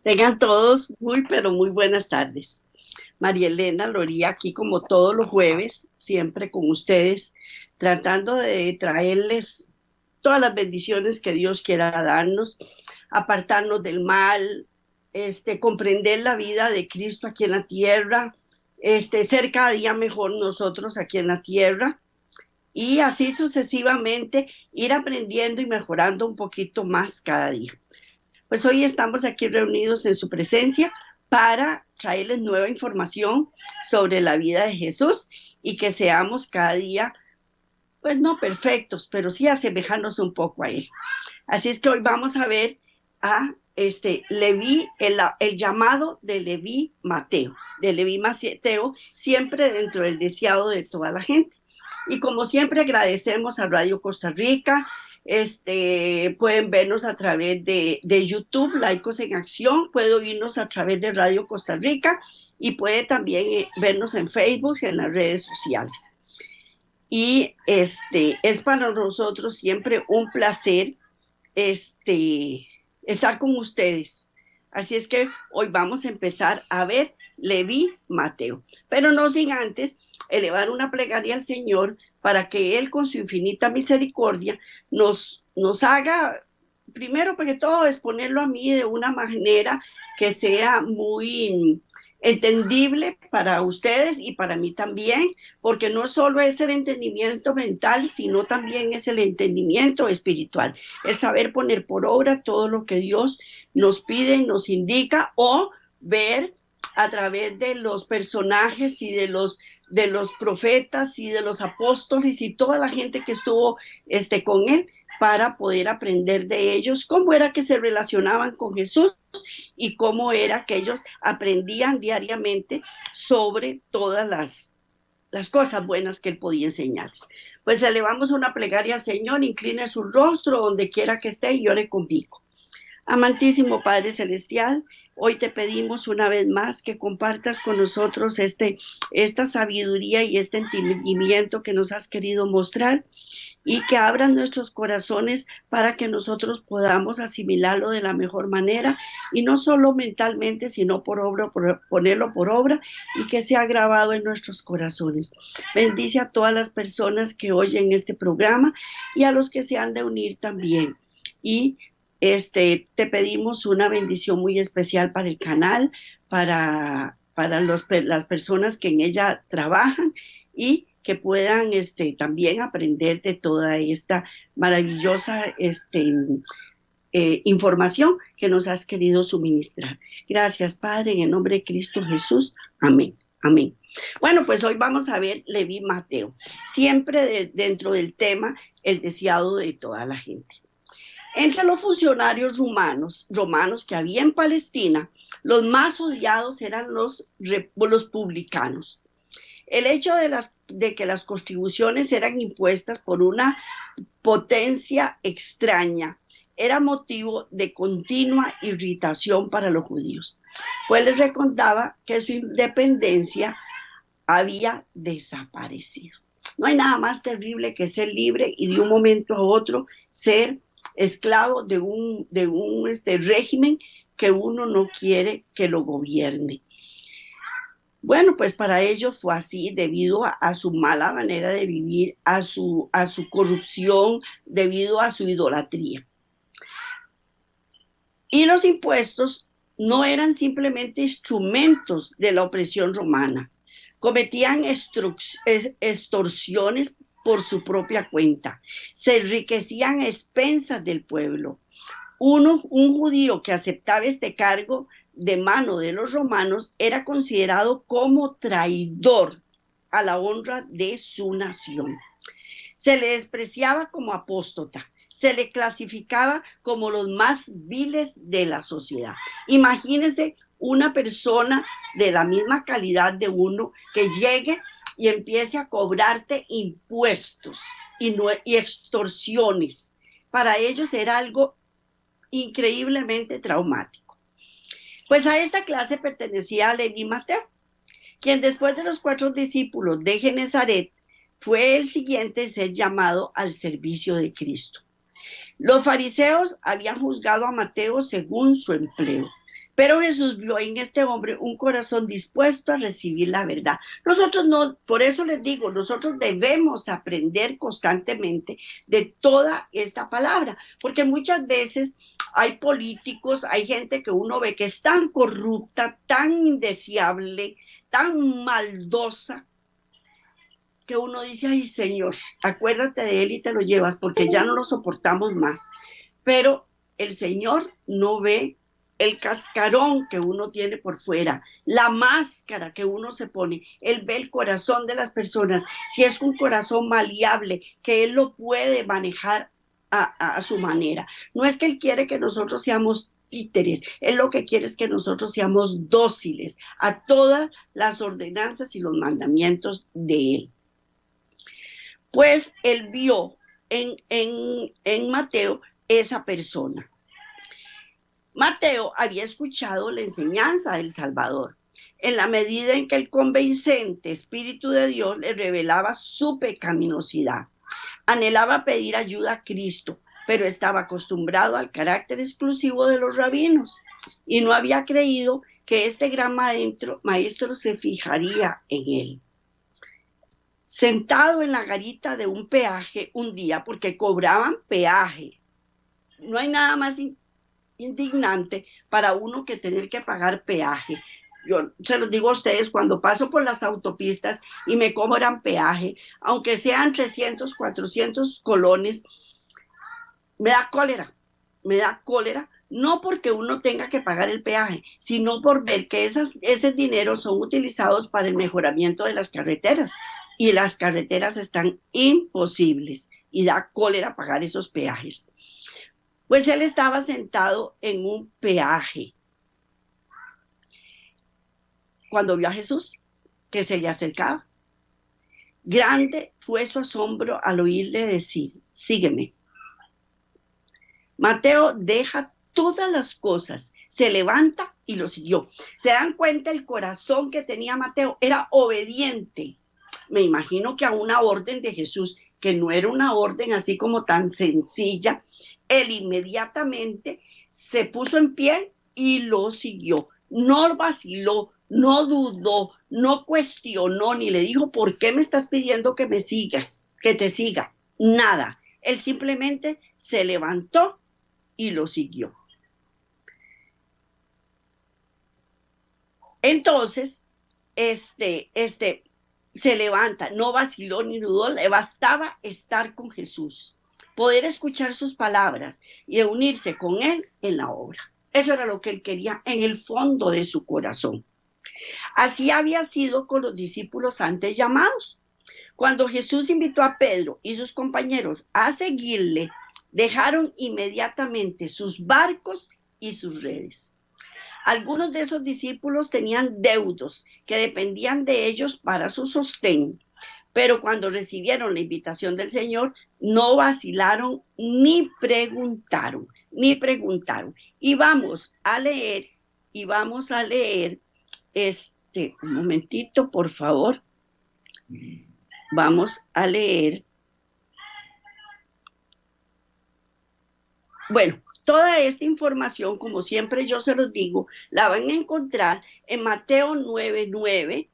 Tengan todos muy, pero muy buenas tardes. María Elena Loría aquí como todos los jueves, siempre con ustedes, tratando de traerles todas las bendiciones que Dios quiera darnos, apartarnos del mal, comprender la vida de Cristo aquí en la tierra, ser cada día mejor nosotros aquí en la tierra y así sucesivamente ir aprendiendo y mejorando un poquito más cada día. Pues hoy estamos aquí reunidos en su presencia para traerles nueva información sobre la vida de Jesús y que seamos cada día, pues no perfectos, pero sí asemejarnos un poco a Él. Así es que hoy vamos a ver a Leví, el llamado de Leví Mateo, siempre dentro del deseado de toda la gente. Y como siempre agradecemos a Radio Costa Rica. Pueden vernos a través de YouTube, Laicos en Acción, puede oírnos a través de Radio Costa Rica y puede también vernos en Facebook y en las redes sociales. Y es para nosotros siempre un placer estar con ustedes. Así es que hoy vamos a empezar a ver Leví Mateo, pero no sin antes elevar una plegaria al Señor para que Él con su infinita misericordia nos haga, primero porque todo, exponerlo a mí de una manera que sea muy entendible para ustedes y para mí también, porque no solo es el entendimiento mental, sino también es el entendimiento espiritual, el saber poner por obra todo lo que Dios nos pide y nos indica, o ver a través de los personajes y de los profetas y de los apóstoles y toda la gente que estuvo con él, para poder aprender de ellos cómo era que se relacionaban con Jesús y cómo era que ellos aprendían diariamente sobre todas las cosas buenas que él podía enseñarles. Pues elevamos una plegaria al Señor, incline su rostro donde quiera que esté y ore conmigo. Amantísimo Padre Celestial, hoy te pedimos una vez más que compartas con nosotros esta sabiduría y este entendimiento que nos has querido mostrar, y que abran nuestros corazones para que nosotros podamos asimilarlo de la mejor manera, y no solo mentalmente, sino por obra, ponerlo por obra, y que sea grabado en nuestros corazones. Bendice a todas las personas que oyen este programa y a los que se han de unir también. Y te pedimos una bendición muy especial para el canal, para las personas que en ella trabajan, y que puedan también aprender de toda esta maravillosa información que nos has querido suministrar. Gracias, Padre, en el nombre de Cristo Jesús. Amén. Amén. Bueno, pues hoy vamos a ver Leví Mateo, siempre dentro del tema el deseado de toda la gente. Entre los funcionarios romanos que había en Palestina, los más odiados eran los publicanos. El hecho de que las contribuciones eran impuestas por una potencia extraña era motivo de continua irritación para los judíos, pues les recordaba que su independencia había desaparecido. No hay nada más terrible que ser libre y de un momento a otro ser esclavo de un régimen que uno no quiere que lo gobierne. Bueno, pues para ellos fue así debido a su mala manera de vivir, a su corrupción, debido a su idolatría. Y los impuestos no eran simplemente instrumentos de la opresión romana, cometían extorsiones por su propia cuenta, se enriquecían a expensas del pueblo. Un judío que aceptaba este cargo de mano de los romanos era considerado como traidor a la honra de su nación. Se le despreciaba como apóstata, se le clasificaba como los más viles de la sociedad. Imagínense una persona de la misma calidad de uno que llegue y empiece a cobrarte impuestos y extorsiones. Para ellos era algo increíblemente traumático. Pues a esta clase pertenecía Leví Mateo, quien después de los 4 discípulos de Genezaret fue el siguiente en ser llamado al servicio de Cristo. Los fariseos habían juzgado a Mateo según su empleo, pero Jesús vio en este hombre un corazón dispuesto a recibir la verdad. Nosotros no, por eso les digo, nosotros debemos aprender constantemente de toda esta palabra, porque muchas veces hay políticos, hay gente que uno ve que es tan corrupta, tan indeseable, tan maldosa, que uno dice, ay Señor, acuérdate de él y te lo llevas, porque ya no lo soportamos más. Pero el Señor no ve el cascarón que uno tiene por fuera, la máscara que uno se pone. Él ve el corazón de las personas, si es un corazón maleable, que Él lo puede manejar a su manera. No es que Él quiere que nosotros seamos títeres, Él lo que quiere es que nosotros seamos dóciles a todas las ordenanzas y los mandamientos de Él. Pues Él vio en Mateo esa persona. Mateo había escuchado la enseñanza del Salvador, en la medida en que el convincente Espíritu de Dios le revelaba su pecaminosidad. Anhelaba pedir ayuda a Cristo, pero estaba acostumbrado al carácter exclusivo de los rabinos y no había creído que este gran maestro se fijaría en él. Sentado en la garita de un peaje un día, porque cobraban peaje. No hay nada más indignante para uno que tener que pagar peaje. Yo se los digo a ustedes, cuando paso por las autopistas y me cobran peaje, aunque sean 300, 400 colones, me da cólera, no porque uno tenga que pagar el peaje, sino por ver que esos dineros son utilizados para el mejoramiento de las carreteras y las carreteras están imposibles y da cólera pagar esos peajes. Pues él estaba sentado en un peaje cuando vio a Jesús que se le acercaba. Grande fue su asombro al oírle decir, sígueme. Mateo deja todas las cosas, se levanta y lo siguió. ¿Se dan cuenta el corazón que tenía Mateo? Era obediente. Me imagino que a una orden de Jesús, que no era una orden así como tan sencilla, él inmediatamente se puso en pie y lo siguió. No vaciló, no dudó, no cuestionó, ni le dijo, ¿por qué me estás pidiendo que me sigas, que te siga? Nada. Él simplemente se levantó y lo siguió. Entonces, se levanta, no vaciló ni dudó, le bastaba estar con Jesús, poder escuchar sus palabras y unirse con él en la obra. Eso era lo que él quería en el fondo de su corazón. Así había sido con los discípulos antes llamados. Cuando Jesús invitó a Pedro y sus compañeros a seguirle, dejaron inmediatamente sus barcos y sus redes. Algunos de esos discípulos tenían deudos que dependían de ellos para su sostén, pero cuando recibieron la invitación del Señor, no vacilaron ni preguntaron. Y vamos a leer, un momentito, por favor. vamos a leer. Bueno, toda esta información, como siempre yo se los digo, la van a encontrar en Mateo 9:9,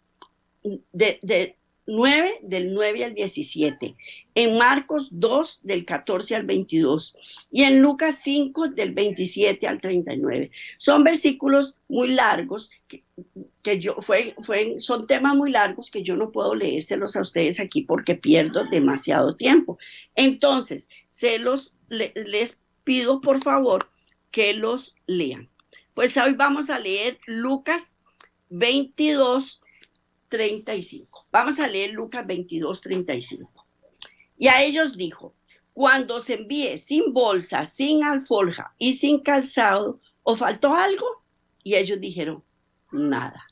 de 9 del 9 al 17, en Marcos 2 del 14 al 22 y en Lucas 5 del 27 al 39. Son versículos muy largos son temas muy largos que yo no puedo leérselos a ustedes aquí porque pierdo demasiado tiempo. Entonces, les pido por favor que los lean. Pues hoy vamos a leer Lucas 22:35. Vamos a leer Lucas 22:35. Y a ellos dijo: cuando se envíe sin bolsa, sin alforja y sin calzado, ¿os faltó algo? Y ellos dijeron: nada.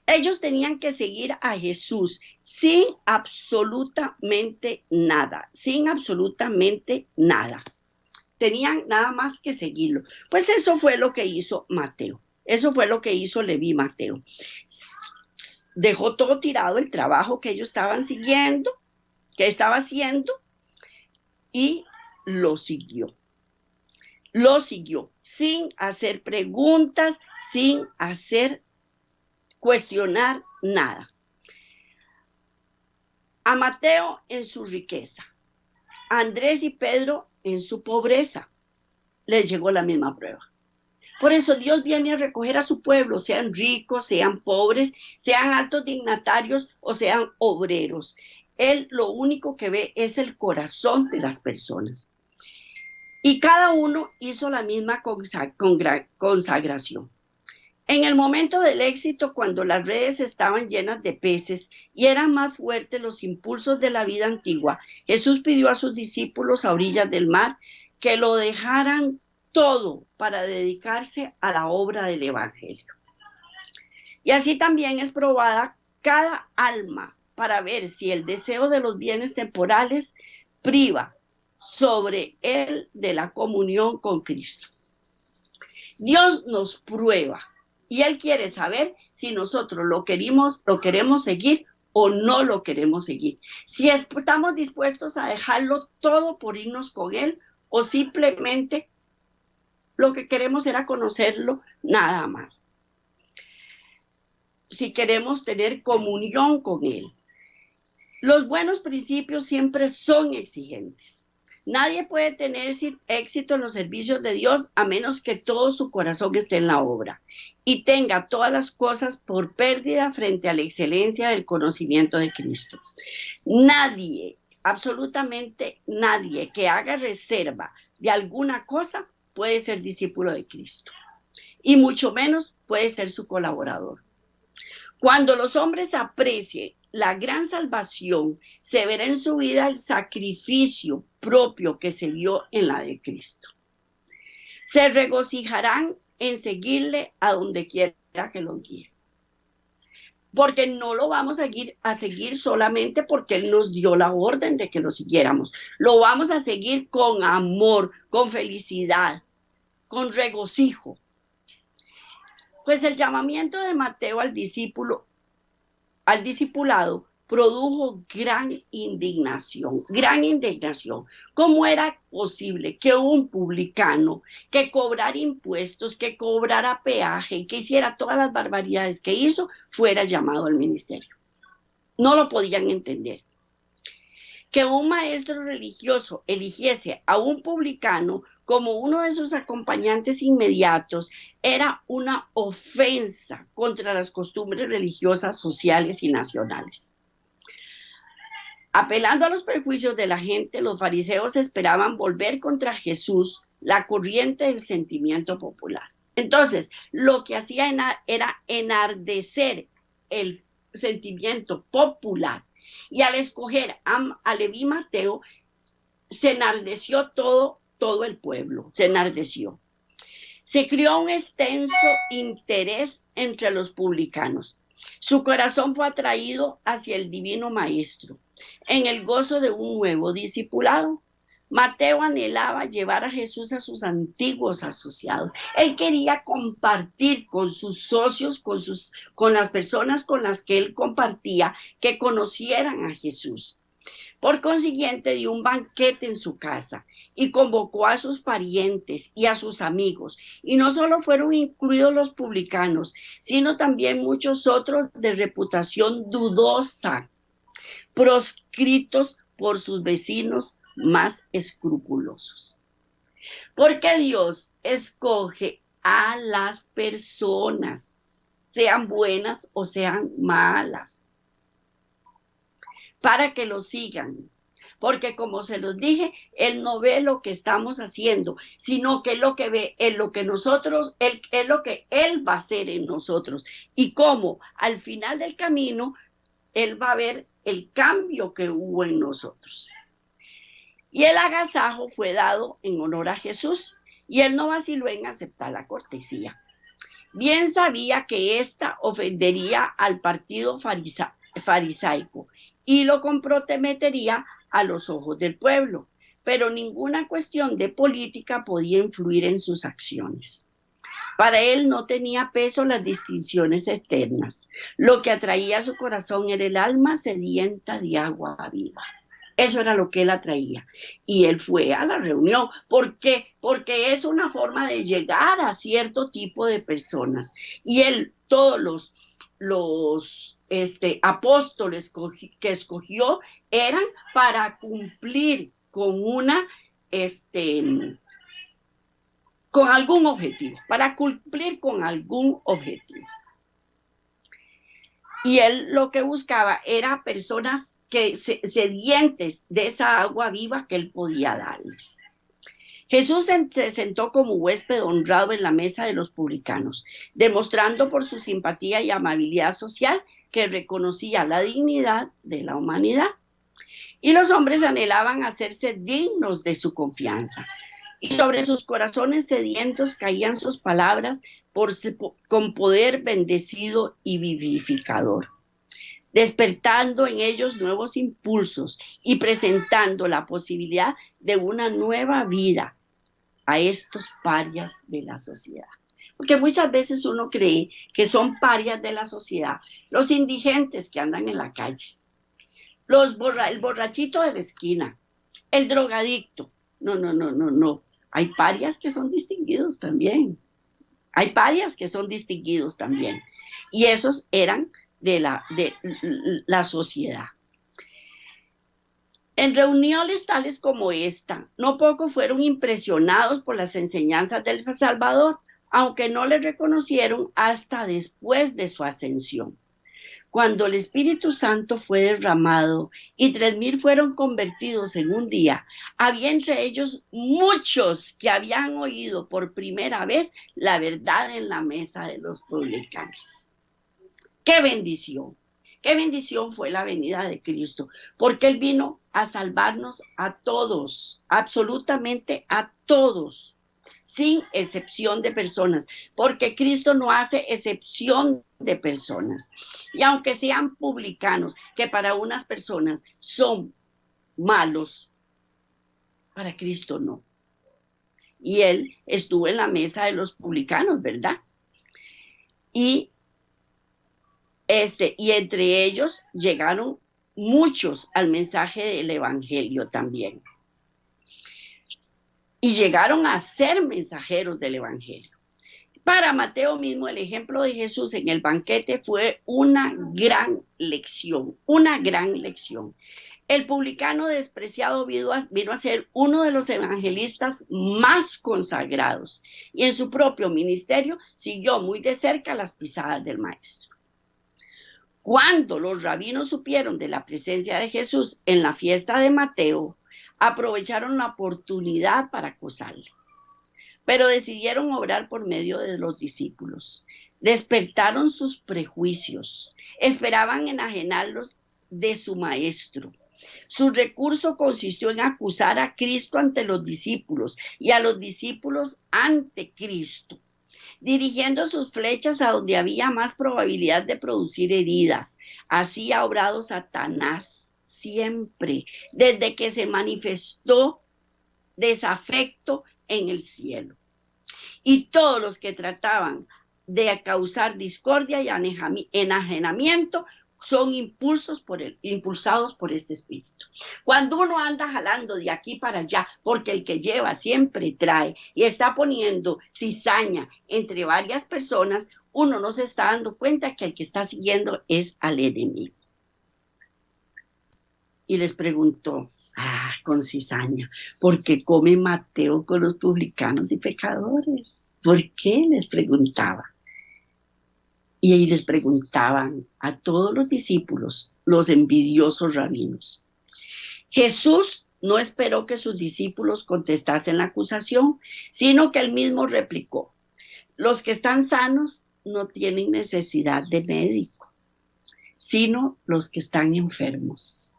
Ellos tenían que seguir a Jesús sin absolutamente nada, sin absolutamente nada. Tenían nada más que seguirlo. Pues eso fue lo que hizo Mateo. Eso fue lo que hizo Leví Mateo. Dejó todo tirado, el trabajo que ellos estaban siguiendo, que estaba haciendo, y lo siguió. Lo siguió sin hacer preguntas, sin cuestionar nada. A Mateo en su riqueza, a Andrés y Pedro en su pobreza, les llegó la misma prueba. Por eso Dios viene a recoger a su pueblo, sean ricos, sean pobres, sean altos dignatarios o sean obreros. Él lo único que ve es el corazón de las personas. Y cada uno hizo la misma consagración. En el momento del éxito, cuando las redes estaban llenas de peces y eran más fuertes los impulsos de la vida antigua, Jesús pidió a sus discípulos a orillas del mar que lo dejaran todo para dedicarse a la obra del Evangelio. Y así también es probada cada alma para ver si el deseo de los bienes temporales priva sobre él de la comunión con Cristo. Dios nos prueba y Él quiere saber si nosotros lo queremos seguir o no lo queremos seguir. Si estamos dispuestos a dejarlo todo por irnos con Él o simplemente lo que queremos era conocerlo nada más. Si queremos tener comunión con Él. Los buenos principios siempre son exigentes. Nadie puede tener éxito en los servicios de Dios a menos que todo su corazón esté en la obra y tenga todas las cosas por pérdida frente a la excelencia del conocimiento de Cristo. Nadie, absolutamente nadie que haga reserva de alguna cosa puede ser discípulo de Cristo y mucho menos puede ser su colaborador. Cuando los hombres aprecien la gran salvación, se verá en su vida el sacrificio propio que se vio en la de Cristo. Se regocijarán en seguirle a donde quiera que lo guíe. Porque no lo vamos a seguir solamente porque Él nos dio la orden de que lo siguiéramos. Lo vamos a seguir con amor, con felicidad, con regocijo. Pues el llamamiento de Mateo al discipulado produjo gran indignación. ¿Cómo era posible que un publicano que cobrara impuestos, que cobrara peaje, que hiciera todas las barbaridades que hizo, fuera llamado al ministerio? No lo podían entender. Que un maestro religioso eligiese a un publicano como uno de sus acompañantes inmediatos era una ofensa contra las costumbres religiosas, sociales y nacionales. Apelando a los prejuicios de la gente, los fariseos esperaban volver contra Jesús la corriente del sentimiento popular. Entonces, lo que hacía era enardecer el sentimiento popular. Y al escoger a Leví Mateo, se enardeció todo el pueblo, se enardeció. Se creó un extenso interés entre los publicanos. Su corazón fue atraído hacia el divino maestro, en el gozo de un nuevo discipulado. Mateo anhelaba llevar a Jesús a sus antiguos asociados. Él quería compartir con sus socios, con las personas con las que él compartía, que conocieran a Jesús. Por consiguiente, dio un banquete en su casa y convocó a sus parientes y a sus amigos. Y no solo fueron incluidos los publicanos, sino también muchos otros de reputación dudosa, proscritos por sus vecinos más escrupulosos. Porque Dios escoge a las personas, sean buenas o sean malas, para que lo sigan. Porque como se los dije, Él no ve lo que estamos haciendo, sino que lo que ve es lo que nosotros, es lo que Él va a hacer en nosotros. Y cómo al final del camino, Él va a ver el cambio que hubo en nosotros. Y el agasajo fue dado en honor a Jesús, y Él no vaciló en aceptar la cortesía. Bien sabía que ésta ofendería al partido farisaico y lo comprometería a los ojos del pueblo, pero ninguna cuestión de política podía influir en sus acciones. Para él no tenía peso las distinciones externas. Lo que atraía a su corazón era el alma sedienta de agua viva. Eso era lo que él atraía. Y él fue a la reunión. ¿Por qué? Porque es una forma de llegar a cierto tipo de personas. Y él, todos los apóstoles que escogió eran para cumplir con con algún objetivo, para cumplir con algún objetivo. Y él lo que buscaba era personas que sedientes de esa agua viva que él podía darles. Jesús se sentó como huésped honrado en la mesa de los publicanos, demostrando por su simpatía y amabilidad social que reconocía la dignidad de la humanidad. Y los hombres anhelaban hacerse dignos de su confianza. Y sobre sus corazones sedientos caían sus palabras con poder bendecido y vivificador, despertando en ellos nuevos impulsos y presentando la posibilidad de una nueva vida a estos parias de la sociedad. Porque muchas veces uno cree que son parias de la sociedad los indigentes que andan en la calle, el borrachito de la esquina, el drogadicto. No. Hay parias que son distinguidos también. Hay parias que son distinguidos también. Y esos eran de la sociedad. En reuniones tales como esta, no pocos fueron impresionados por las enseñanzas del Salvador, aunque no le reconocieron hasta después de su ascensión. Cuando el Espíritu Santo fue derramado y 3,000 fueron convertidos en un día, había entre ellos muchos que habían oído por primera vez la verdad en la mesa de los publicanos. ¡Qué bendición! ¡Qué bendición fue la venida de Cristo! Porque Él vino a salvarnos a todos, absolutamente a todos, sin excepción de personas, porque Cristo no hace excepción de personas. Y aunque sean publicanos, que para unas personas son malos, para Cristo no. Y Él estuvo en la mesa de los publicanos, ¿verdad? Y entre ellos llegaron muchos al mensaje del evangelio también. Y llegaron a ser mensajeros del evangelio. Para Mateo mismo, el ejemplo de Jesús en el banquete fue una gran lección, una gran lección. El publicano despreciado vino a ser uno de los evangelistas más consagrados y en su propio ministerio siguió muy de cerca las pisadas del maestro. Cuando los rabinos supieron de la presencia de Jesús en la fiesta de Mateo, aprovecharon la oportunidad para acosarle. Pero decidieron obrar por medio de los discípulos. Despertaron sus prejuicios. Esperaban enajenarlos de su maestro. Su recurso consistió en acusar a Cristo ante los discípulos y a los discípulos ante Cristo, dirigiendo sus flechas a donde había más probabilidad de producir heridas. Así ha obrado Satanás siempre, desde que se manifestó desafecto en el cielo. Y todos los que trataban de causar discordia y enajenamiento son impulsados por este espíritu. Cuando uno anda jalando de aquí para allá, porque el que lleva siempre trae y está poniendo cizaña entre varias personas, uno no se está dando cuenta que el que está siguiendo es al enemigo. Y les preguntó, con cizaña, ¿por qué come Mateo con los publicanos y pecadores? ¿Por qué? Les preguntaba. Y ahí les preguntaban a todos los discípulos, los envidiosos rabinos. Jesús no esperó que sus discípulos contestasen la acusación, sino que él mismo replicó, los que están sanos no tienen necesidad de médico, sino los que están enfermos.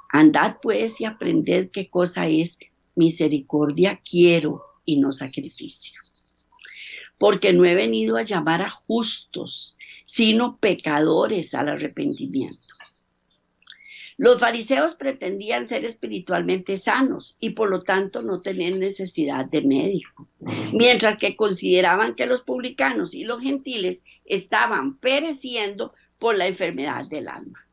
Andad pues y aprended qué cosa es misericordia quiero y no sacrificio. Porque no he venido a llamar a justos, sino pecadores al arrepentimiento. Los fariseos pretendían ser espiritualmente sanos y por lo tanto no tener necesidad de médico, mientras que consideraban que los publicanos y los gentiles estaban pereciendo por la enfermedad del alma.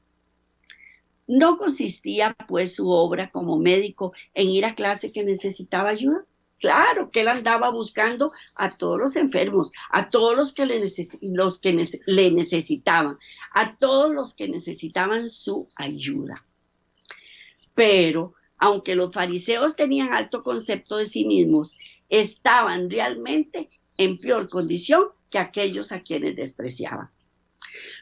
¿No consistía pues su obra como médico en ir a clase que necesitaba ayuda? Claro que él andaba buscando a todos los enfermos, a todos los que le necesitaban, a todos los que necesitaban su ayuda. Pero, aunque los fariseos tenían alto concepto de sí mismos, estaban realmente en peor condición que aquellos a quienes despreciaban.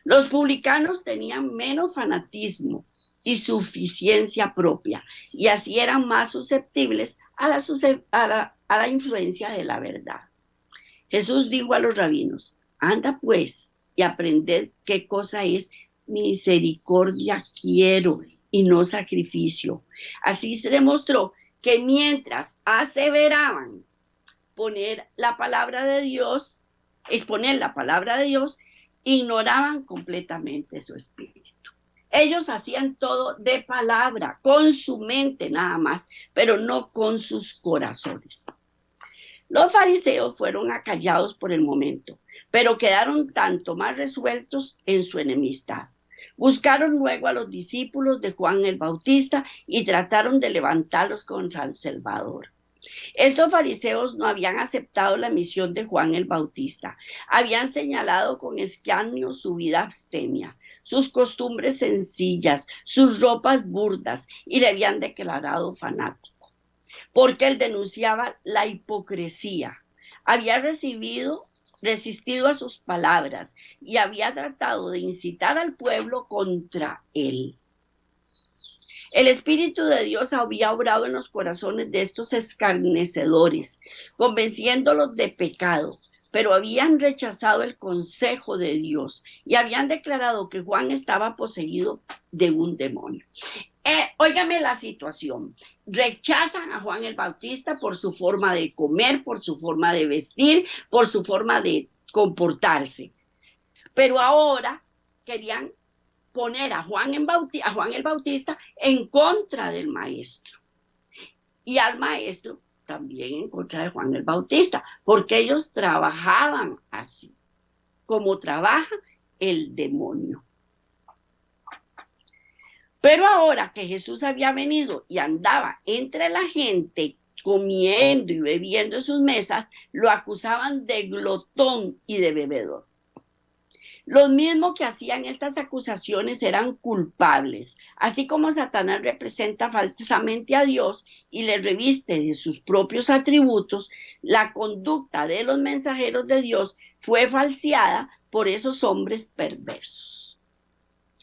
Los publicanos tenían menos fanatismo y suficiencia propia, y así eran más susceptibles a la influencia de la verdad. Jesús dijo a los rabinos, anda pues y aprended qué cosa es misericordia quiero y no sacrificio. Así se demostró que mientras aseveraban exponer la palabra de Dios, ignoraban completamente su espíritu. Ellos hacían todo de palabra, con su mente nada más, pero no con sus corazones. Los fariseos fueron acallados por el momento, pero quedaron tanto más resueltos en su enemistad. Buscaron luego a los discípulos de Juan el Bautista y trataron de levantarlos contra el Salvador. Estos fariseos no habían aceptado la misión de Juan el Bautista. Habían señalado con escarnio su vida abstemia, sus costumbres sencillas, sus ropas burdas y le habían declarado fanático. Porque él denunciaba la hipocresía. Había resistido a sus palabras y había tratado de incitar al pueblo contra él. El Espíritu de Dios había obrado en los corazones de estos escarnecedores, convenciéndolos de pecado, pero habían rechazado el consejo de Dios y habían declarado que Juan estaba poseído de un demonio. Óigame la situación, rechazan a Juan el Bautista por su forma de comer, por su forma de vestir, por su forma de comportarse, pero ahora querían poner a Juan el Bautista en contra del maestro y al maestro también en contra de Juan el Bautista, porque ellos trabajaban así, como trabaja el demonio. Pero ahora que Jesús había venido y andaba entre la gente comiendo y bebiendo en sus mesas, lo acusaban de glotón y de bebedor. Los mismos que hacían estas acusaciones eran culpables, así como Satanás representa falsamente a Dios y le reviste de sus propios atributos. La conducta de los mensajeros de Dios fue falseada por esos hombres perversos,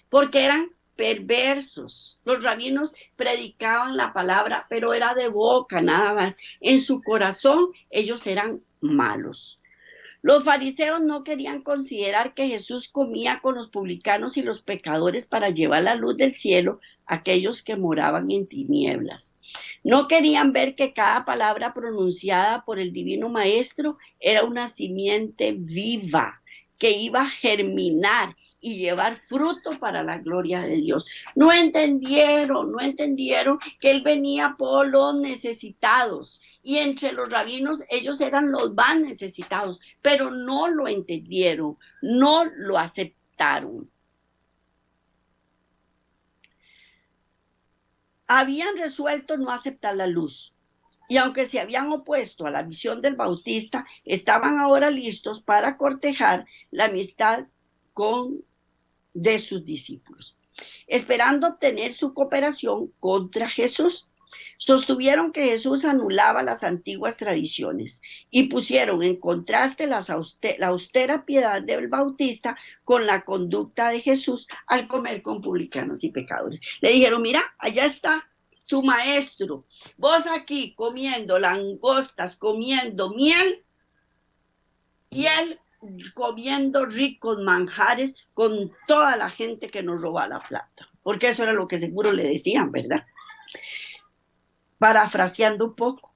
porque eran perversos. Los rabinos predicaban la palabra, pero era de boca nada más. En su corazón ellos eran malos. Los fariseos no querían considerar que Jesús comía con los publicanos y los pecadores para llevar la luz del cielo a aquellos que moraban en tinieblas. No querían ver que cada palabra pronunciada por el divino maestro era una simiente viva que iba a germinar y llevar fruto para la gloria de Dios. No entendieron que él venía por los necesitados y entre los rabinos ellos eran los más necesitados, pero no lo entendieron, no lo aceptaron. habían resuelto no aceptar la luz. Y aunque se habían opuesto a la visión del Bautista, estaban ahora listos para cortejar la amistad de sus discípulos, esperando obtener su cooperación contra Jesús. Sostuvieron que Jesús anulaba las antiguas tradiciones y pusieron en contraste la austera piedad del Bautista con la conducta de Jesús al comer con publicanos y pecadores. Le dijeron, mira, allá está tu maestro, vos aquí comiendo langostas, comiendo miel, y él comiendo ricos manjares con toda la gente que nos roba la plata, porque eso era lo que seguro le decían, ¿verdad? Parafraseando un poco.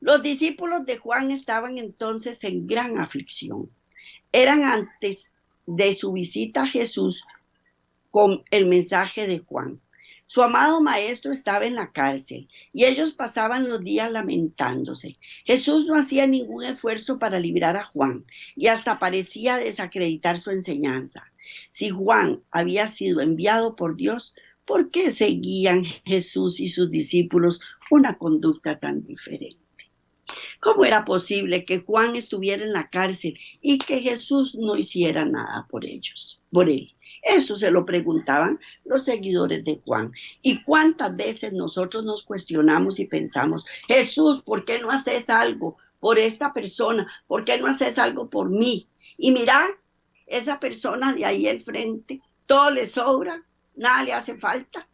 Los discípulos de Juan estaban entonces en gran aflicción. Eran antes de su visita a Jesús con el mensaje de Juan. Su amado maestro estaba en la cárcel y ellos pasaban los días lamentándose. Jesús no hacía ningún esfuerzo para librar a Juan y hasta parecía desacreditar su enseñanza. Si Juan había sido enviado por Dios, ¿por qué seguían Jesús y sus discípulos una conducta tan diferente? ¿Cómo era posible que Juan estuviera en la cárcel y que Jesús no hiciera nada por ellos, por él? Eso se lo preguntaban los seguidores de Juan. ¿Y cuántas veces nosotros nos cuestionamos y pensamos, Jesús, ¿por qué no haces algo por esta persona? ¿Por qué no haces algo por mí? Y mira, esa persona de ahí al frente, todo le sobra, nada le hace falta.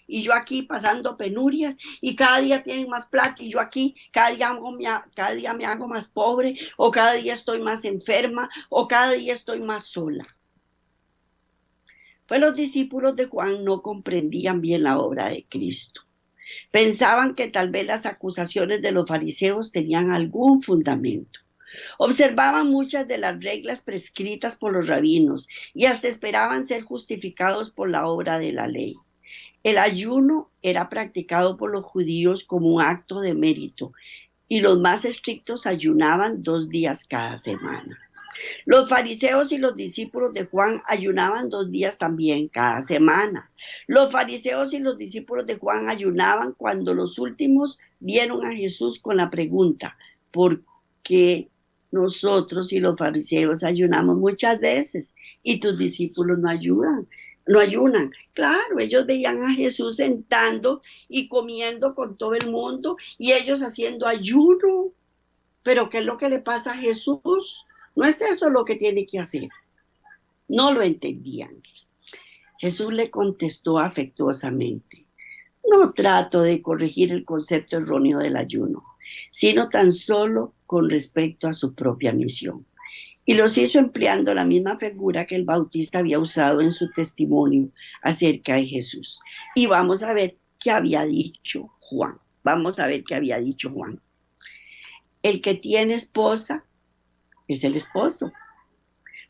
Y yo aquí pasando penurias y cada día tienen más plata y yo aquí cada día me hago más pobre o cada día estoy más enferma o cada día estoy más sola. Pues los discípulos de Juan no comprendían bien la obra de Cristo. Pensaban que tal vez las acusaciones de los fariseos tenían algún fundamento. Observaban muchas de las reglas prescritas por los rabinos y hasta esperaban ser justificados por la obra de la ley. El ayuno era practicado por los judíos como un acto de mérito y los más estrictos ayunaban 2 días cada semana. Los fariseos y los discípulos de Juan ayunaban 2 días también cada semana. Los fariseos y los discípulos de Juan ayunaban cuando los últimos vieron a Jesús con la pregunta, ¿por qué nosotros y los fariseos ayunamos muchas veces y tus discípulos no ayudan? No ayunan. Claro, ellos veían a Jesús sentando y comiendo con todo el mundo y ellos haciendo ayuno. Pero ¿qué es lo que le pasa a Jesús? No es eso lo que tiene que hacer. No lo entendían. Jesús le contestó afectuosamente, no trato de corregir el concepto erróneo del ayuno, sino tan solo con respecto a su propia misión. Y los hizo empleando la misma figura que el Bautista había usado en su testimonio acerca de Jesús. Y vamos a ver qué había dicho Juan. Vamos a ver qué había dicho Juan. El que tiene esposa es el esposo.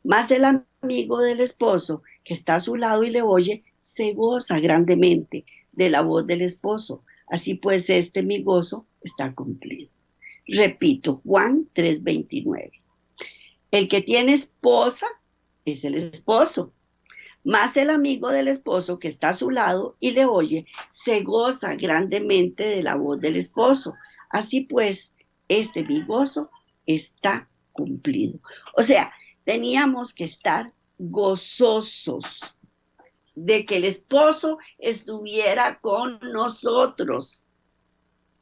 Más el amigo del esposo que está a su lado y le oye, se goza grandemente de la voz del esposo. Así pues, mi gozo está cumplido. Repito, Juan 3:29. El que tiene esposa es el esposo. Más el amigo del esposo que está a su lado y le oye, se goza grandemente de la voz del esposo. Así pues, mi gozo está cumplido. O sea, teníamos que estar gozosos de que el esposo estuviera con nosotros.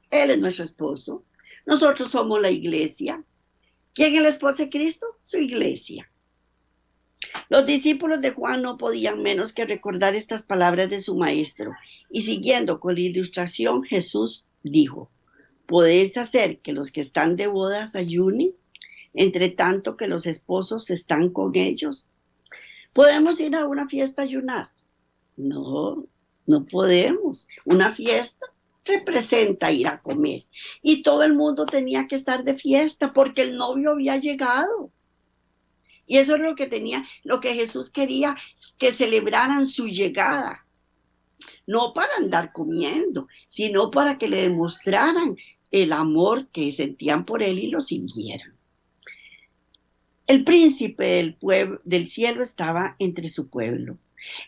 Él es nuestro esposo. Nosotros somos la iglesia. ¿Quién es el esposo de Cristo? Su iglesia. Los discípulos de Juan no podían menos que recordar estas palabras de su maestro. Y siguiendo con la ilustración, Jesús dijo, ¿podéis hacer que los que están de bodas ayunen, entre tanto que los esposos están con ellos? ¿Podemos ir a una fiesta a ayunar? No, no podemos. Una fiesta representa ir a comer. Y todo el mundo tenía que estar de fiesta porque el novio había llegado. Y eso es lo que Jesús quería, que celebraran su llegada. No para andar comiendo, sino para que le demostraran el amor que sentían por él y lo siguieran. El príncipe del cielo estaba entre su pueblo.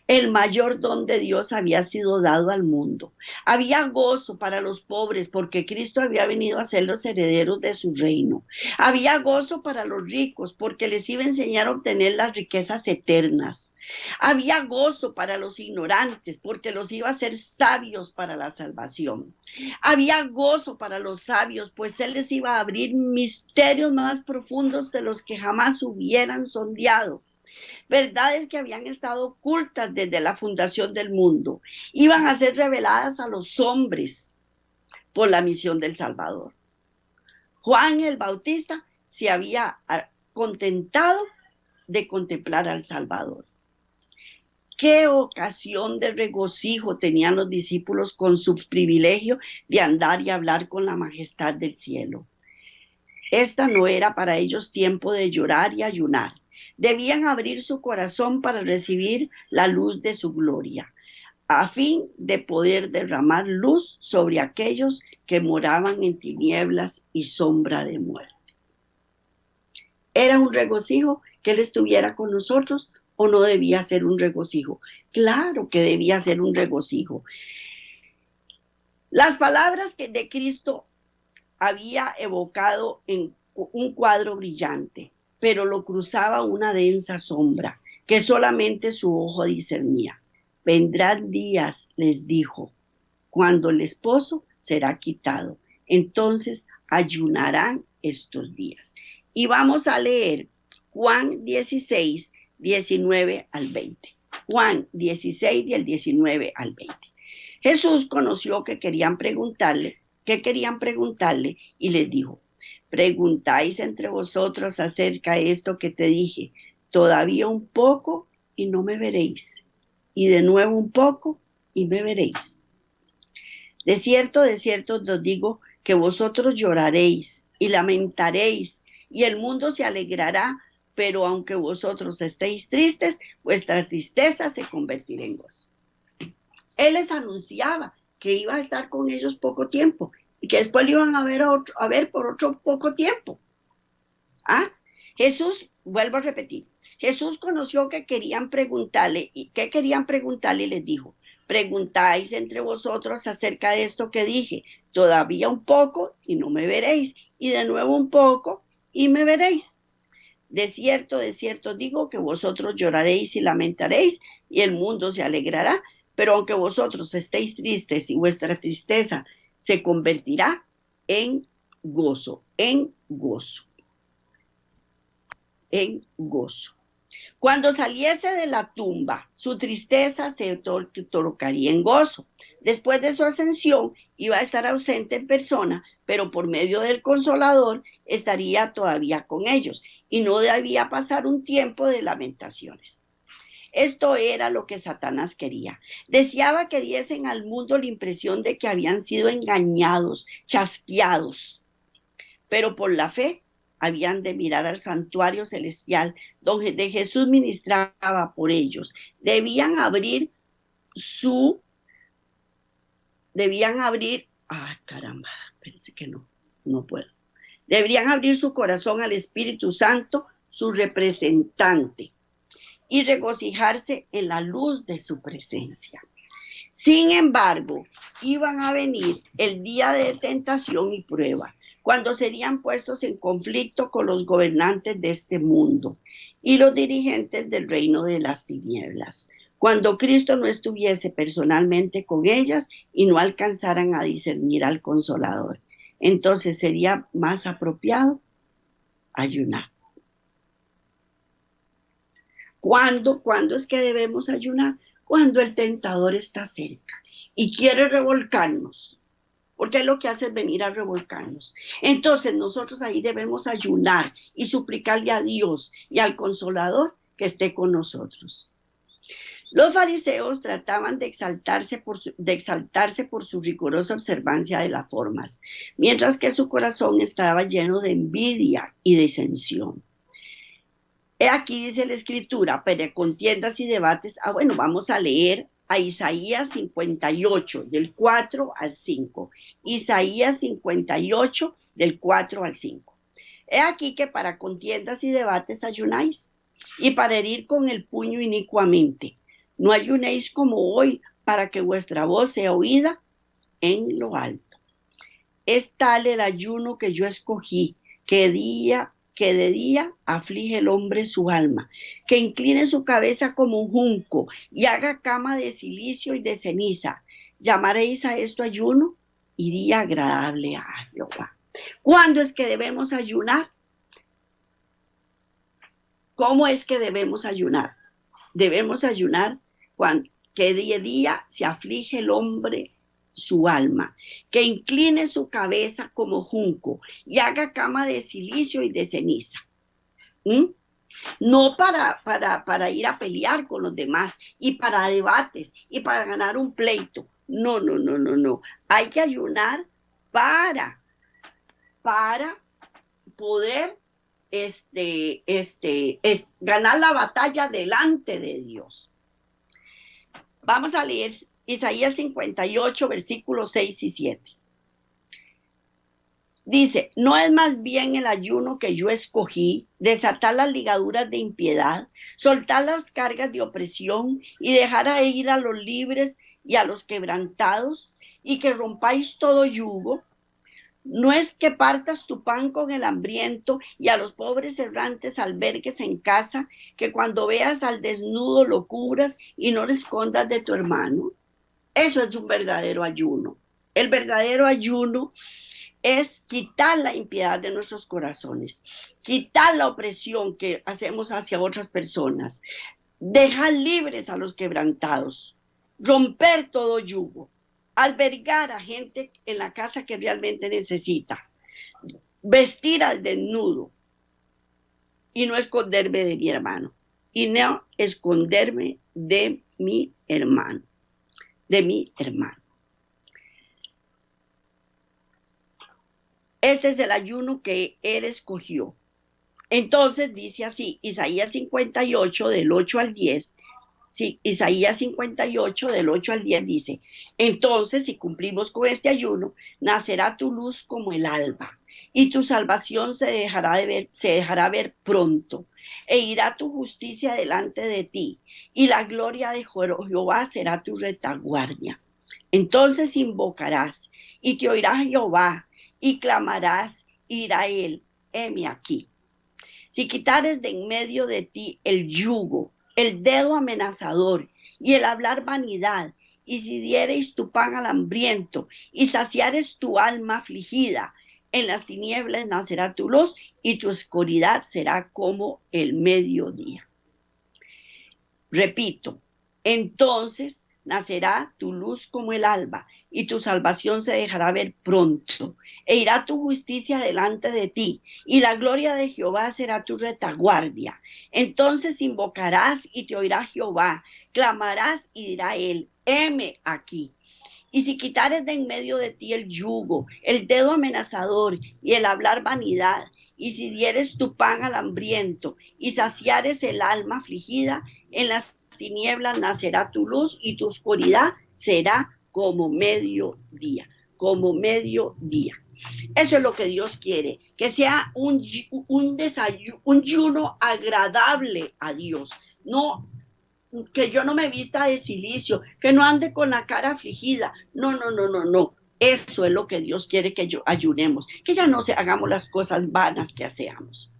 El mayor don de Dios había sido dado al mundo. Había gozo para los pobres porque Cristo había venido a ser los herederos de su reino. Había gozo para los ricos porque les iba a enseñar a obtener las riquezas eternas. Había gozo para los ignorantes porque los iba a hacer sabios para la salvación. Había gozo para los sabios, pues Él les iba a abrir misterios más profundos de los que jamás hubieran sondeado. Verdades que habían estado ocultas desde la fundación del mundo, iban a ser reveladas a los hombres por la misión del Salvador. Juan el Bautista se había contentado de contemplar al Salvador. Qué ocasión de regocijo tenían los discípulos con su privilegio de andar y hablar con la majestad del cielo. Esta no era para ellos tiempo de llorar y ayunar. Debían abrir su corazón para recibir la luz de su gloria, a fin de poder derramar luz sobre aquellos que moraban en tinieblas y sombra de muerte. ¿Era un regocijo que Él estuviera con nosotros o no debía ser un regocijo? Claro que debía ser un regocijo. Las palabras que de Cristo había evocado en un cuadro brillante, pero lo cruzaba una densa sombra que solamente su ojo discernía. Vendrán días, les dijo, cuando el esposo será quitado. Entonces ayunarán estos días. Y vamos a leer Juan 16, 19 al 20. Juan 16, del 19 al 20. Jesús conoció que querían preguntarle y les dijo: preguntáis entre vosotros acerca de esto que te dije, todavía un poco y no me veréis, y de nuevo un poco y me veréis. De cierto os digo que vosotros lloraréis y lamentaréis, y el mundo se alegrará, pero aunque vosotros estéis tristes, vuestra tristeza se convertirá en gozo. Él les anunciaba que iba a estar con ellos poco tiempo y que después lo iban a ver por otro poco tiempo. Jesús, vuelvo a repetir, Jesús conoció que querían preguntarle y les dijo: preguntáis entre vosotros acerca de esto que dije, todavía un poco y no me veréis, y de nuevo un poco y me veréis. De cierto os digo que vosotros lloraréis y lamentaréis, y el mundo se alegrará, pero aunque vosotros estéis tristes y vuestra tristeza se convertirá en gozo, en gozo. Cuando saliese de la tumba, su tristeza se trocaría en gozo. Después de su ascensión, iba a estar ausente en persona, pero por medio del Consolador estaría todavía con ellos, y no debía pasar un tiempo de lamentaciones. Esto era lo que Satanás quería. Deseaba que diesen al mundo la impresión de que habían sido engañados, chasqueados. Pero por la fe habían de mirar al santuario celestial donde Jesús ministraba por ellos. Debían abrir, pensé que no puedo. Deberían abrir su corazón al Espíritu Santo, su representante, y regocijarse en la luz de su presencia. Sin embargo, iban a venir el día de tentación y prueba, cuando serían puestos en conflicto con los gobernantes de este mundo y los dirigentes del reino de las tinieblas, cuando Cristo no estuviese personalmente con ellas y no alcanzaran a discernir al Consolador. Entonces sería más apropiado ayunar. ¿Cuándo es que debemos ayunar? Cuando el tentador está cerca y quiere revolcarnos, porque es lo que hace es venir a revolcarnos. Entonces nosotros ahí debemos ayunar y suplicarle a Dios y al Consolador que esté con nosotros. Los fariseos trataban de exaltarse por su rigurosa observancia de las formas, mientras que su corazón estaba lleno de envidia y disensión. Aquí dice la Escritura, pero contiendas y debates. Vamos a leer a Isaías 58, del 4 al 5. Isaías 58, del 4 al 5. He aquí que para contiendas y debates ayunáis, y para herir con el puño inicuamente. No ayunéis como hoy, para que vuestra voz sea oída en lo alto. Es tal el ayuno que yo escogí, que de día aflige el hombre su alma, que incline su cabeza como un junco y haga cama de silicio y de ceniza. ¿Llamaréis a esto ayuno? Y día agradable a Jehová. ¿Cuándo es que debemos ayunar? ¿Cómo es que debemos ayunar? Debemos ayunar cuando que día a día se aflige el hombre su alma, que incline su cabeza como junco y haga cama de silicio y de ceniza. ¿Mm? No para ir a pelear con los demás y para debates y para ganar un pleito. No, no, no, no, no. Hay que ayunar para poder ganar la batalla delante de Dios. Vamos a leer Isaías 58, versículos 6 y 7. Dice, ¿no es más bien el ayuno que yo escogí, desatar las ligaduras de impiedad, soltar las cargas de opresión y dejar a ir a los libres y a los quebrantados, y que rompáis todo yugo? ¿No es que partas tu pan con el hambriento y a los pobres errantes albergues en casa, que cuando veas al desnudo lo cubras y no le escondas de tu hermano? Eso es un verdadero ayuno. El verdadero ayuno es quitar la impiedad de nuestros corazones, quitar la opresión que hacemos hacia otras personas, dejar libres a los quebrantados, romper todo yugo, albergar a gente en la casa que realmente necesita, vestir al desnudo y no esconderme de mi hermano, y no esconderme de mi hermano, Este es el ayuno que él escogió. Entonces dice así, Isaías 58 del 8 al 10. Sí, Isaías 58 del 8 al 10 dice, entonces si cumplimos con este ayuno, nacerá tu luz como el alba y tu salvación se dejará ver pronto, e irá tu justicia delante de ti, y la gloria de Jehová será tu retaguardia. Entonces invocarás, y te oirá Jehová, y clamarás, y dirá él, heme aquí. Si quitares de en medio de ti el yugo, el dedo amenazador y el hablar vanidad, y si diereis tu pan al hambriento y saciares tu alma afligida, en las tinieblas nacerá tu luz y tu oscuridad será como el mediodía. Repito, entonces nacerá tu luz como el alba y tu salvación se dejará ver pronto, e irá tu justicia delante de ti, y la gloria de Jehová será tu retaguardia. Entonces invocarás y te oirá Jehová, clamarás y dirá él, heme aquí. Y si quitares de en medio de ti el yugo, el dedo amenazador y el hablar vanidad, y si dieres tu pan al hambriento y saciares el alma afligida, en las tinieblas nacerá tu luz y tu oscuridad será como mediodía, como mediodía. Eso es lo que Dios quiere, que sea un ayuno agradable a Dios, no que yo no me vista de silicio, que no ande con la cara afligida. No, no, no, no, no. Eso es lo que Dios quiere que ayunemos, que ya no hagamos las cosas vanas que hacemos.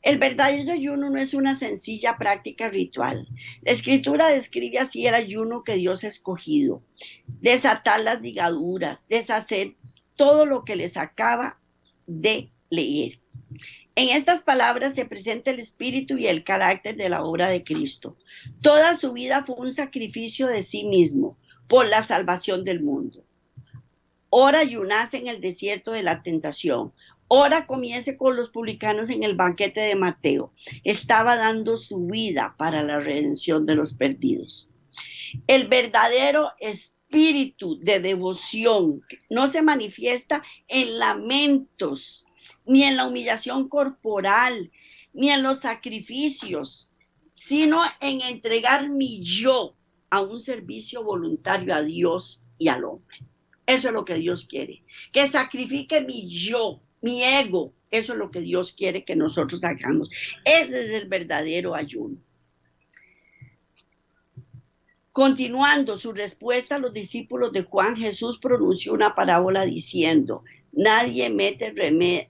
El verdadero ayuno no es una sencilla práctica ritual. La Escritura describe así el ayuno que Dios ha escogido: desatar las ligaduras, deshacer todo lo que les acaba de leer. En estas palabras se presenta el espíritu y el carácter de la obra de Cristo. Toda su vida fue un sacrificio de sí mismo por la salvación del mundo. Ora ayunase en el desierto de la tentación. Ora comience con los publicanos en el banquete de Mateo. Estaba dando su vida para la redención de los perdidos. El verdadero espíritu de devoción no se manifiesta en lamentos, ni en la humillación corporal, ni en los sacrificios, sino en entregar mi yo a un servicio voluntario a Dios y al hombre. Eso es lo que Dios quiere, que sacrifique mi yo, mi ego. Eso es lo que Dios quiere que nosotros hagamos. Ese es el verdadero ayuno. Continuando su respuesta a los discípulos de Juan, Jesús pronunció una parábola diciendo: nadie mete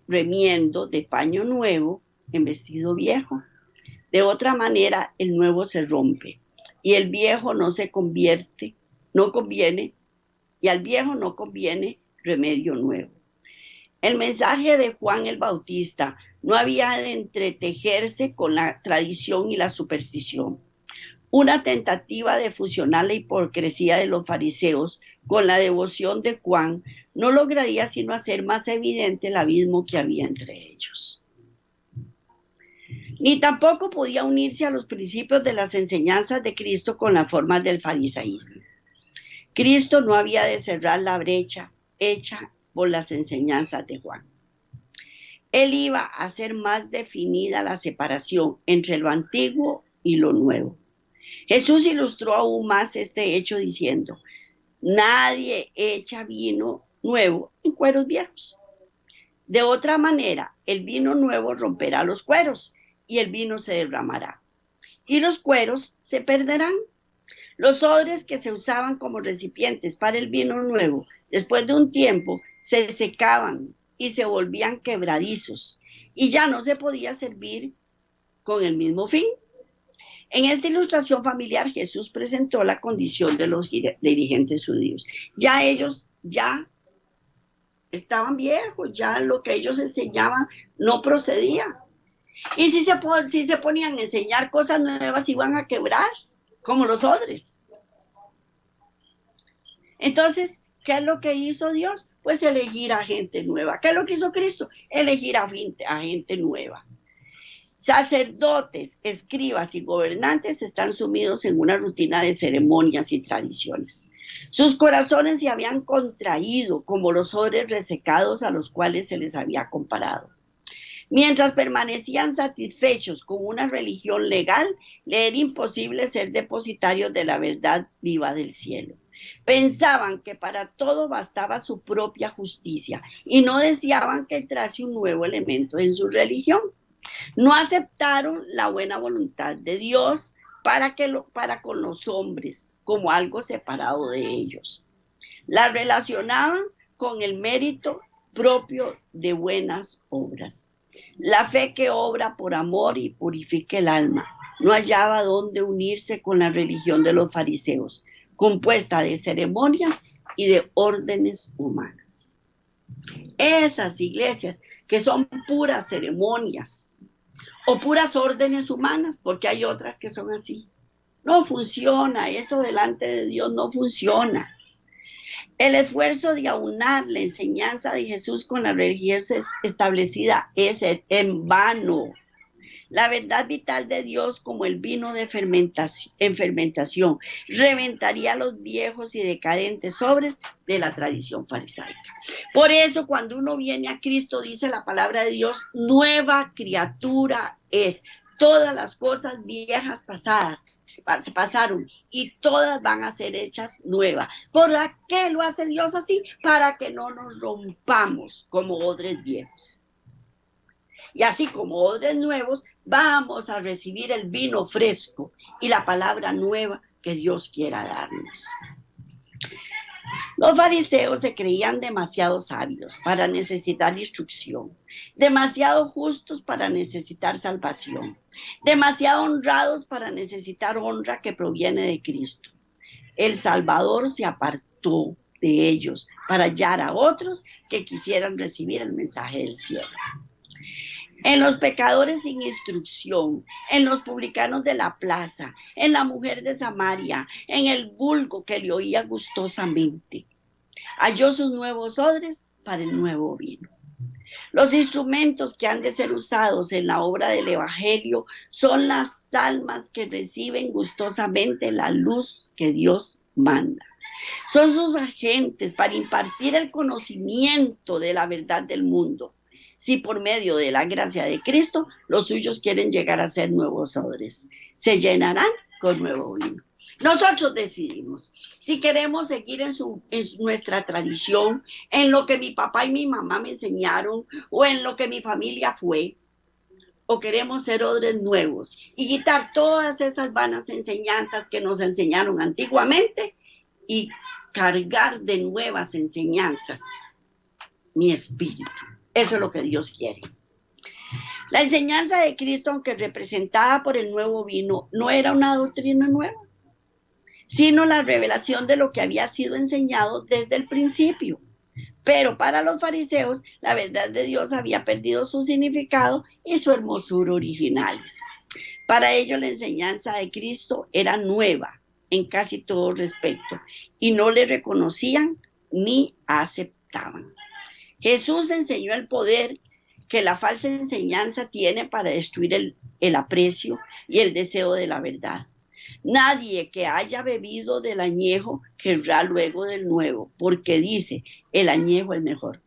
remiendo de paño nuevo en vestido viejo. De otra manera, el nuevo se rompe y el viejo no conviene, y al viejo no conviene remedio nuevo. El mensaje de Juan el Bautista no había de entretejerse con la tradición y la superstición. Una tentativa de fusionar la hipocresía de los fariseos con la devoción de Juan no lograría sino hacer más evidente el abismo que había entre ellos. Ni tampoco podía unirse a los principios de las enseñanzas de Cristo con las formas del farisaísmo. Cristo no había de cerrar la brecha hecha por las enseñanzas de Juan. Él iba a hacer más definida la separación entre lo antiguo y lo nuevo. Jesús ilustró aún más este hecho diciendo: nadie echa vino nuevo en cueros viejos. De otra manera, el vino nuevo romperá los cueros y el vino se derramará y los cueros se perderán. Los odres que se usaban como recipientes para el vino nuevo, después de un tiempo, se secaban y se volvían quebradizos y ya no se podía servir con el mismo fin. En esta ilustración familiar, Jesús presentó la condición de los dirigentes judíos. Ya ellos estaban viejos, ya lo que ellos enseñaban no procedía. Y si se ponían a enseñar cosas nuevas, iban a quebrar, como los odres. Entonces, ¿qué es lo que hizo Dios? Pues elegir a gente nueva. ¿Qué es lo que hizo Cristo? Elegir a gente nueva. Sacerdotes, escribas y gobernantes están sumidos en una rutina de ceremonias y tradiciones. Sus corazones se habían contraído como los odres resecados a los cuales se les había comparado. Mientras permanecían satisfechos con una religión legal, le era imposible ser depositarios de la verdad viva del cielo. Pensaban que para todo bastaba su propia justicia y no deseaban que entrase un nuevo elemento en su religión. No aceptaron la buena voluntad de Dios para con los hombres como algo separado de ellos. La relacionaban con el mérito propio de buenas obras. La fe que obra por amor y purifica el alma no hallaba dónde unirse con la religión de los fariseos, compuesta de ceremonias y de órdenes humanas. Esas iglesias que son puras ceremonias o puras órdenes humanas, porque hay otras que son así. No funciona, eso delante de Dios no funciona. El esfuerzo de aunar la enseñanza de Jesús con la religión establecida es en vano. La verdad vital de Dios, como el vino en fermentación, reventaría los viejos y decadentes sobres de la tradición farisaica. Por eso, cuando uno viene a Cristo, dice la palabra de Dios, nueva criatura es. Todas las cosas viejas pasaron y todas van a ser hechas nuevas. ¿Por qué lo hace Dios así? Para que no nos rompamos como odres viejos. Y así como odres nuevos, vamos a recibir el vino fresco y la palabra nueva que Dios quiera darnos. Los fariseos se creían demasiado sabios para necesitar instrucción, demasiado justos para necesitar salvación, demasiado honrados para necesitar honra que proviene de Cristo. El Salvador se apartó de ellos para hallar a otros que quisieran recibir el mensaje del cielo. En los pecadores sin instrucción, en los publicanos de la plaza, en la mujer de Samaria, en el vulgo que le oía gustosamente, halló sus nuevos odres para el nuevo vino. Los instrumentos que han de ser usados en la obra del Evangelio son las almas que reciben gustosamente la luz que Dios manda. Son sus agentes para impartir el conocimiento de la verdad del mundo. Si por medio de la gracia de Cristo los suyos quieren llegar a ser nuevos odres, se llenarán con nuevo vino. Nosotros decidimos si queremos seguir en nuestra tradición, en lo que mi papá y mi mamá me enseñaron o en lo que mi familia fue, o queremos ser odres nuevos y quitar todas esas vanas enseñanzas que nos enseñaron antiguamente y cargar de nuevas enseñanzas mi espíritu? Eso es lo que Dios quiere. La enseñanza de Cristo, aunque representada por el nuevo vino, no era una doctrina nueva, sino la revelación de lo que había sido enseñado desde el principio. Pero para los fariseos, la verdad de Dios había perdido su significado y su hermosura originales. Para ellos, la enseñanza de Cristo era nueva en casi todo respecto y no le reconocían ni aceptaban. Jesús enseñó el poder que la falsa enseñanza tiene para destruir el aprecio y el deseo de la verdad. Nadie que haya bebido del añejo querrá luego del nuevo, porque dice, el añejo es mejor.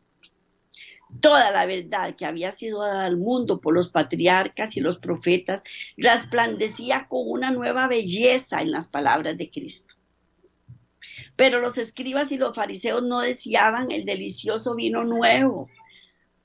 Toda la verdad que había sido dada al mundo por los patriarcas y los profetas resplandecía con una nueva belleza en las palabras de Cristo. Pero los escribas y los fariseos no deseaban el delicioso vino nuevo,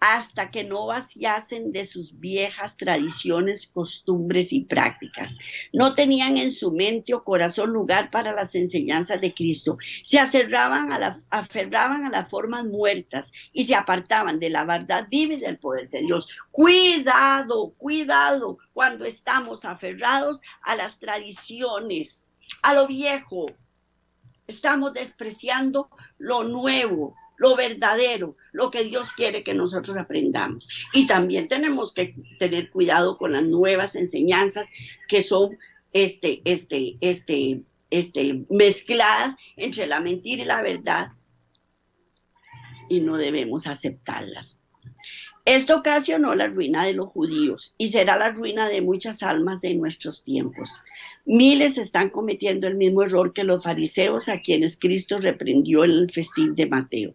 hasta que no vaciasen de sus viejas tradiciones, costumbres y prácticas. No tenían en su mente o corazón lugar para las enseñanzas de Cristo. Se aferraban a las formas muertas y se apartaban de la verdad viva y del poder de Dios. Cuidado, cuidado cuando estamos aferrados a las tradiciones, a lo viejo. Estamos despreciando lo nuevo, lo verdadero, lo que Dios quiere que nosotros aprendamos. Y tenemos que tener cuidado con las nuevas enseñanzas que son mezcladas entre la mentira y la verdad, y no debemos aceptarlas. Esto ocasionó la ruina de los judíos y será la ruina de muchas almas de nuestros tiempos. Miles están cometiendo el mismo error que los fariseos, a quienes Cristo reprendió en el festín de Mateo.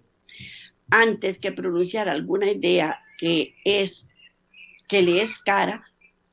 Antes que pronunciar alguna idea que le es cara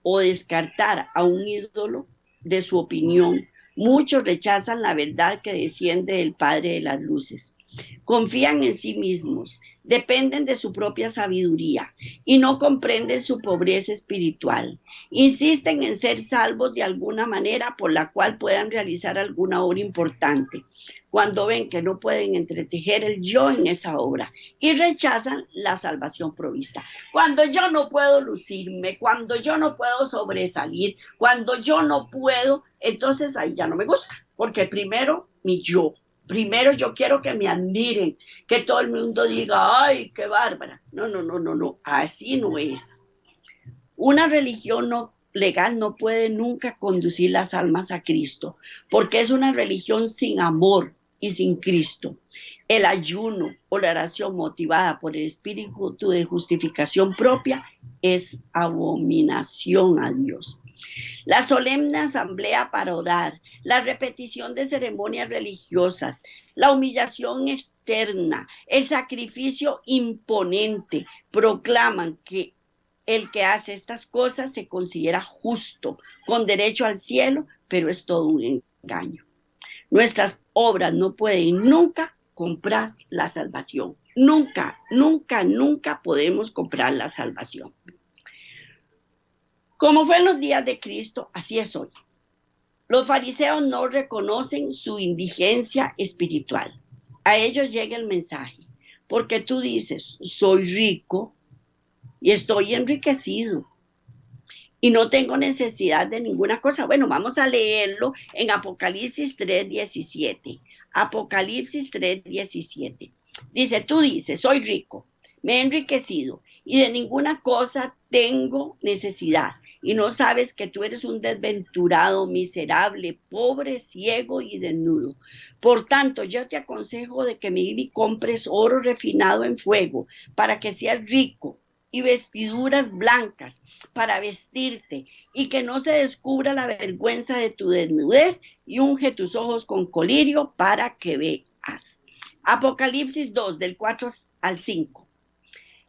o descartar a un ídolo de su opinión, muchos rechazan la verdad que desciende del Padre de las Luces. Confían en sí mismos, dependen de su propia sabiduría y no comprenden su pobreza espiritual. Insisten en ser salvos de alguna manera por la cual puedan realizar alguna obra importante, cuando ven que no pueden entretejer el yo en esa obra, y rechazan la salvación provista. Cuando yo no puedo lucirme, cuando yo no puedo sobresalir, cuando yo no puedo, entonces ahí ya no me gusta, porque primero mi yo. Primero yo quiero que me admiren, que todo el mundo diga, ¡ay, qué bárbara! No, así no es. Una religión legal no puede nunca conducir las almas a Cristo, porque es una religión sin amor y sin Cristo. El ayuno o la oración motivada por el espíritu de justificación propia es abominación a Dios. La solemne asamblea para orar, la repetición de ceremonias religiosas, la humillación externa, el sacrificio imponente proclaman que el que hace estas cosas se considera justo, con derecho al cielo, pero es todo un engaño. Nuestras obras no pueden nunca comprar la salvación. Nunca podemos comprar la salvación. Como fue en los días de Cristo, así es hoy. Los fariseos no reconocen su indigencia espiritual. A ellos llega el mensaje, porque tú dices, soy rico y estoy enriquecido y no tengo necesidad de ninguna cosa. Bueno, vamos a leerlo en Apocalipsis 3:17. Apocalipsis 3:17. Dice, tú dices, soy rico, me he enriquecido y de ninguna cosa tengo necesidad. Y no sabes que tú eres un desventurado, miserable, pobre, ciego y desnudo. Por tanto, yo te aconsejo de que me compres oro refinado en fuego, para que seas rico, y vestiduras blancas para vestirte, y que no se descubra la vergüenza de tu desnudez, y unge tus ojos con colirio para que veas. Apocalipsis 2, del 4 al 5.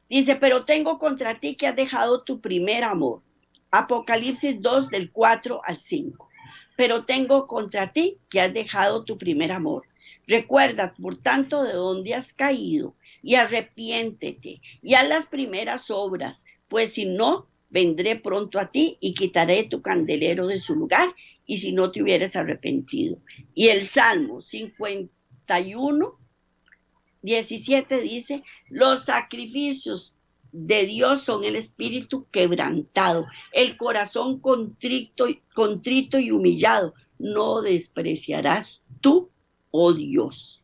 Dice, pero tengo contra ti que has dejado tu primer amor. Apocalipsis 2, del 4 al 5. Pero tengo contra ti que has dejado tu primer amor. Recuerda, por tanto, de dónde has caído y arrepiéntete y haz las primeras obras, pues si no, vendré pronto a ti y quitaré tu candelero de su lugar, y si no te hubieras arrepentido. Y el Salmo 51, 17 dice, los sacrificios de Dios son el espíritu quebrantado, el corazón contrito y humillado. No despreciarás tú, oh Dios,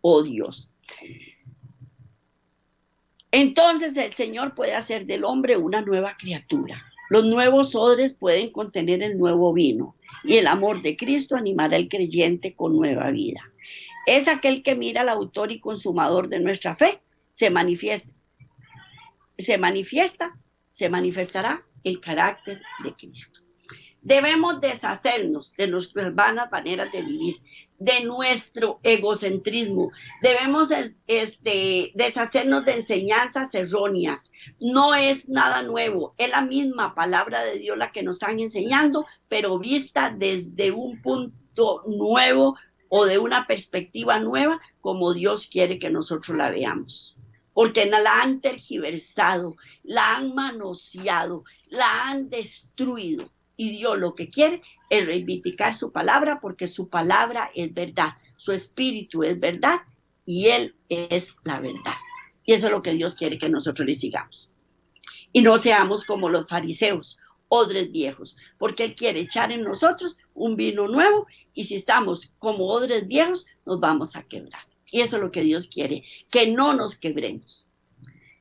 oh Dios. Entonces el Señor puede hacer del hombre una nueva criatura. Los nuevos odres pueden contener el nuevo vino, y el amor de Cristo animará al creyente con nueva vida. Es aquel que mira al autor y consumador de nuestra fe, se manifestará el carácter de Cristo. Debemos deshacernos de nuestras vanas maneras de vivir, de nuestro egocentrismo. Debemos deshacernos de enseñanzas erróneas. No es nada nuevo, es la misma palabra de Dios la que nos están enseñando, pero vista desde un punto nuevo o de una perspectiva nueva, como Dios quiere que nosotros la veamos. Porque la han tergiversado, la han manoseado, la han destruido. Y Dios lo que quiere es reivindicar su palabra, porque su palabra es verdad, su espíritu es verdad y Él es la verdad. Y eso es lo que Dios quiere que nosotros le sigamos. Y no seamos como los fariseos, odres viejos, porque Él quiere echar en nosotros un vino nuevo, y si estamos como odres viejos, nos vamos a quebrar. Y eso es lo que Dios quiere, que no nos quebremos.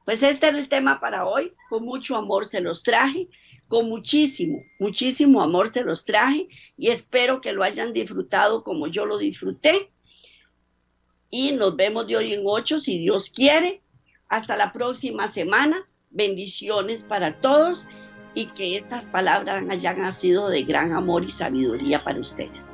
Pues este es el tema para hoy. Con mucho amor se los traje. Con muchísimo amor se los traje, y espero que lo hayan disfrutado como yo lo disfruté. Y nos vemos de hoy en 8, si Dios quiere. Hasta la próxima semana. Bendiciones para todos, y que estas palabras hayan sido de gran amor y sabiduría para ustedes.